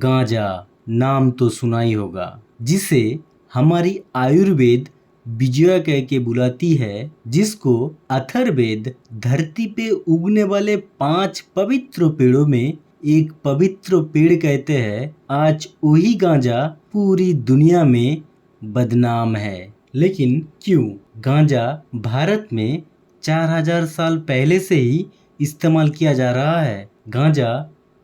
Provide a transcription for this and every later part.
गांजा नाम तो सुना ही होगा, जिसे हमारी आयुर्वेद विजया कह के बुलाती है, जिसको अथर्ववेद धरती पे उगने वाले 5 पवित्र पेड़ों में एक पवित्र पेड़ कहते हैं। आज वही गांजा पूरी दुनिया में बदनाम है। लेकिन क्यों? गांजा भारत में 4000 साल पहले से ही इस्तेमाल किया जा रहा है। गांजा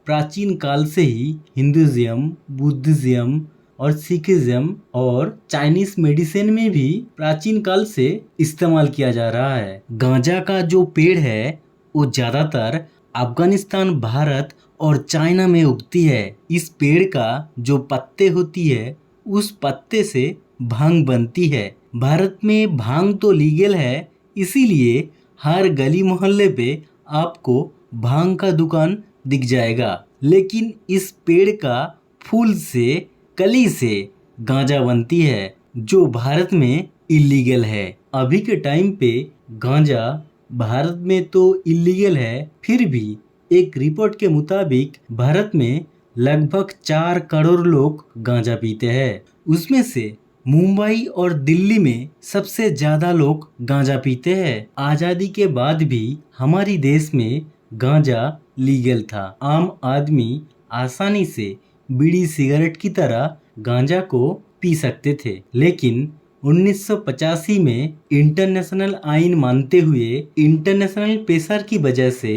प्राचीन काल से ही हिंदुइज्म, बुद्धिज्म और सिखिज्म और चाइनीज मेडिसिन में भी प्राचीन काल से इस्तेमाल किया जा रहा है। गांजा का जो पेड़ है वो ज्यादातर अफगानिस्तान, भारत और चाइना में उगती है। इस पेड़ का जो पत्ते होती है उस पत्ते से भांग बनती है। भारत में भांग तो लीगल है, इसीलिए हर गली मोहल्ले पे आपको भांग का दुकान दिख जाएगा। लेकिन इस पेड़ का फूल से, कली से गांजा बनती है, जो भारत में इलीगल है। अभी के टाइम पे गांजा भारत में तो इलीगल है, फिर भी एक रिपोर्ट के मुताबिक भारत में लगभग 4 करोड़ लोग गांजा पीते हैं। उसमें से मुंबई और दिल्ली में सबसे ज्यादा लोग गांजा पीते हैं। आजादी के बाद भी हमारी देश में गांजा लीगल था। आम आदमी आसानी से बीड़ी सिगरेट की तरह गांजा को पी सकते थे। लेकिन 1985 में इंटरनेशनल आइन मानते हुए इंटरनेशनल प्रेशर की वजह से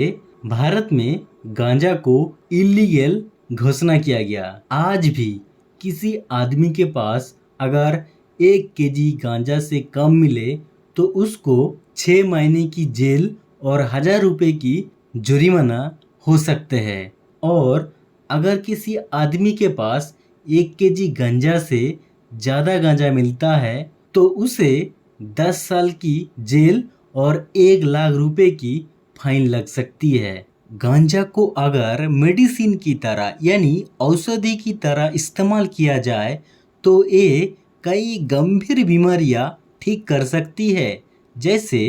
भारत में गांजा को इलीगल घोषणा किया गया। आज भी किसी आदमी के पास अगर 1 केजी गांजा से कम मिले तो उसको 6 महीने की जेल और 1000 रुपए की जुर्माना हो सकते हैं। और अगर किसी आदमी के पास 1 केजी गांजा से ज़्यादा गांजा मिलता है तो उसे 10 साल की जेल और 1 लाख रुपए की फाइन लग सकती है। गांजा को अगर मेडिसिन की तरह यानी औषधि की तरह इस्तेमाल किया जाए तो ये कई गंभीर बीमारियां ठीक कर सकती है, जैसे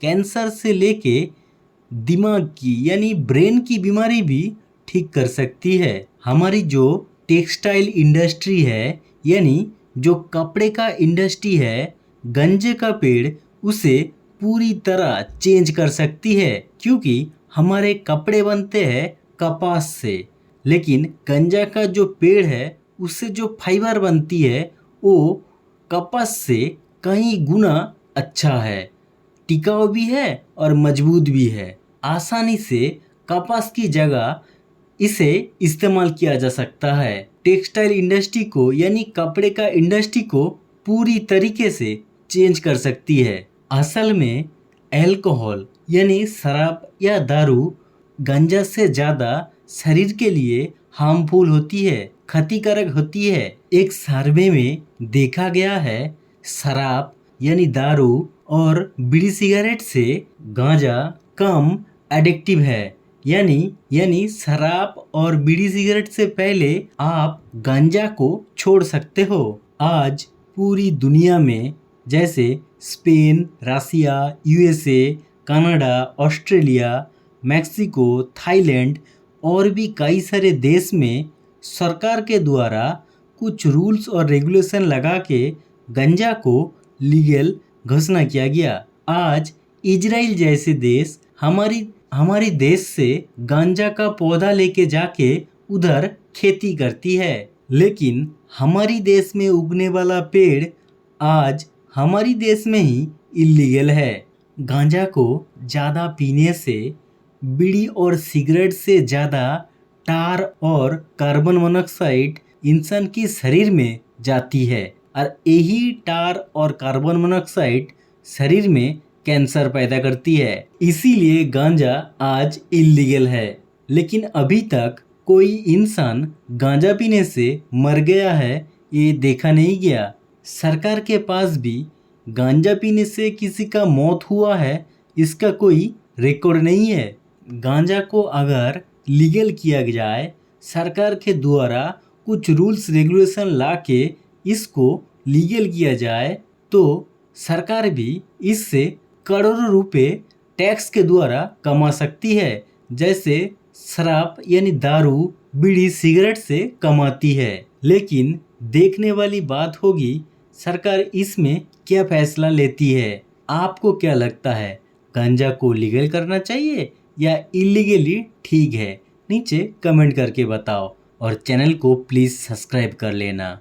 कैंसर से लेके दिमाग की यानी ब्रेन की बीमारी भी ठीक कर सकती है। हमारी जो टेक्सटाइल इंडस्ट्री है यानी जो कपड़े का इंडस्ट्री है, गांजे का पेड़ उसे पूरी तरह चेंज कर सकती है, क्योंकि हमारे कपड़े बनते हैं कपास से। लेकिन गांजा का जो पेड़ है उससे जो फाइबर बनती है वो कपास से कई गुना अच्छा है, टिकाऊ भी है और मजबूत भी है। आसानी से कपास की जगह इसे इस्तेमाल किया जा सकता है। टेक्सटाइल इंडस्ट्री को यानी कपड़े का इंडस्ट्री को पूरी तरीके से चेंज कर सकती है। असल में अल्कोहल यानी शराब या दारू गांजा से ज़्यादा शरीर के लिए हार्मफुल होती है, क्षतिकारक होती है। एक सर्वे में देखा गया है शराब यानी दारू और बीड़ी सिगरेट से गांजा कम एडिक्टिव है। यानी शराब और बीड़ी सिगरेट से पहले आप गांजा को छोड़ सकते हो। आज पूरी दुनिया में जैसे Spain, Russia, USA, Canada, Australia, Mexico, Thailand और भी कई सारे देश में सरकार के द्वारा कुछ रूल्स और रेगुलेशन लगा के गांजा को लीगल घोषणा किया गया। आज इजराइल जैसे देश हमारी देश से गांजा का पौधा लेके जाके उधर खेती करती है। लेकिन हमारी देश में उगने वाला पेड़ आज हमारी देश में ही इलीगल है। गांजा को ज़्यादा पीने से बीड़ी और सिगरेट से ज़्यादा टार और कार्बन मोनोऑक्साइड इंसान के शरीर में जाती है और यही टार और कार्बन मोनोऑक्साइड शरीर में कैंसर पैदा करती है। इसीलिए गांजा आज इलीगल है। लेकिन अभी तक कोई इंसान गांजा पीने से मर गया है ये देखा नहीं गया। सरकार के पास भी गांजा पीने से किसी का मौत हुआ है इसका कोई रिकॉर्ड नहीं है। गांजा को अगर लीगल किया जाए, सरकार के द्वारा कुछ रूल्स रेगुलेशन ला के इसको लीगल किया जाए तो सरकार भी इससे करोड़ों रुपए टैक्स के द्वारा कमा सकती है। जैसे शराब यानी दारू, बीड़ी सिगरेट से कमाती है। लेकिन देखने वाली बात होगी सरकार इसमें क्या फैसला लेती है। आपको क्या लगता है, गांजा को लीगल करना चाहिए या इलीगली ठीक है? नीचे कमेंट करके बताओ और चैनल को प्लीज सब्सक्राइब कर लेना।